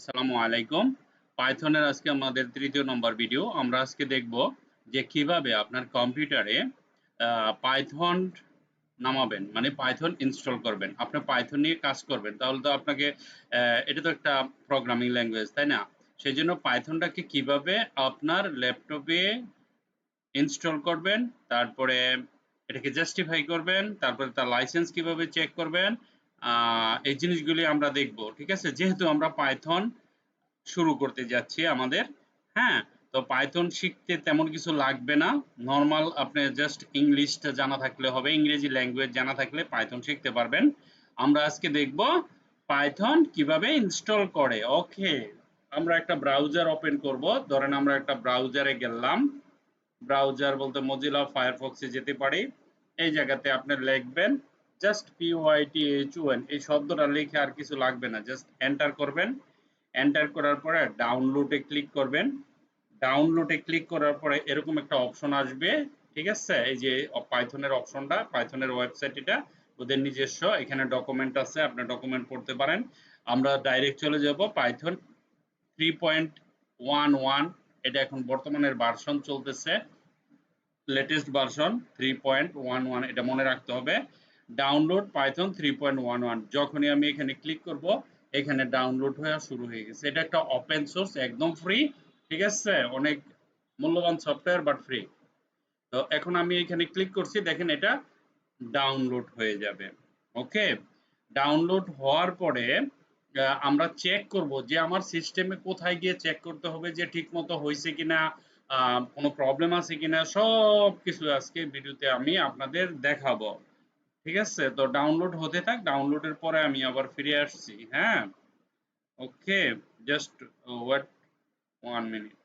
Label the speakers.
Speaker 1: আসসালামু আলাইকুম। পাইথনের আজকে আমাদের তৃতীয় নম্বর ভিডিও। আমরা আজকে দেখব যে কিভাবে আপনার কম্পিউটারে পাইথন নামাবেন, মানে পাইথন ইনস্টল করবেন। আপনি পাইথন নিয়ে কাজ করবেন, তাহলে তো আপনাকে এটা তো একটা প্রোগ্রামিং ল্যাঙ্গুয়েজ, তাই না? সেই জন্য পাইথনটাকে কিভাবে আপনার ল্যাপটপে ইনস্টল করবেন, তারপরে এটাকে জাস্টিফাই করবেন, তারপরে তার লাইসেন্স কিভাবে চেক করবেন, এই জিনিসগুলি আমরা দেখব। ঠিক আছে, যেহেতু আমরা পাইথন শুরু করতে যাচ্ছি আমাদের। হ্যাঁ, তো পাইথন শিখতে তেমন কিছু লাগবে না। নরমাল আপনি জাস্ট ইংলিশটা জানা থাকলে হবে, ইংরেজি ল্যাঙ্গুয়েজ জানা থাকলে পাইথন শিখতে পারবেন। আমরা আজকে দেখব পাইথন কিভাবে ইনস্টল করে। ওকে, আমরা একটা ব্রাউজার ওপেন করব। ধরেন আমরা একটা ব্রাউজারে গেলাম। ব্রাউজার বলতে মজিলা ফায়ারফক্সে যেতে পারি। এই জায়গাতে আপনি লিখবেন জাস্ট PYTHON, এই শব্দটা লিখে আর কিছু লাগবে না, জাস্ট এন্টার করবেন। এন্টার করার পরে ডাউনলোডে ক্লিক করবেন। ডাউনলোডে ক্লিক করার পরে এরকম একটা অপশন আসবে। ঠিক আছে, এই যে পাইথনের অপশনটা, পাইথনের ওয়েবসাইট, এটা ওদের নিজস্ব। এখানে ডকুমেন্ট আছে, আপনি ডকুমেন্ট পড়তে পারেন। আমরা ডাইরেক্ট চলে যাব পাইথন 3.11। এটা এখন বর্তমানের ভার্সন চলতেছে, লেটেস্ট ভার্সন 3.11, এটা মনে রাখতে হবে। ডাউনলোড পাইথন 3.11, যখনই আমি এখানে ক্লিক করব এখানে ডাউনলোড হয়ে শুরু হয়ে গেছে। এটা একটা ওপেন সোর্স, একদম ফ্রি। ঠিক আছে, অনেক মূল্যবান সফটওয়্যার, বাট ফ্রি। তো এখন আমি এখানে ক্লিক করছি, দেখেন এটা ডাউনলোড হয়ে যাবে। ওকে, ডাউনলোড হওয়ার পরে আমরা চেক করব যে আমার সিস্টেমে কোথায় গিয়ে চেক করতে হবে যে ঠিক মতো হয়েছে কিনা, কোনো প্রবলেম আছে কিনা, সব কিছু আজকে ভিডিওতে আমি আপনাদের দেখাবো। ঠিক আছে, তো ডাউনলোড হতে থাক। ডাউনলোডের পরে আমি আবার ফিরে আসছি। হ্যাঁ, ওকে, জাস্ট ওয়েট 1 মিনিট।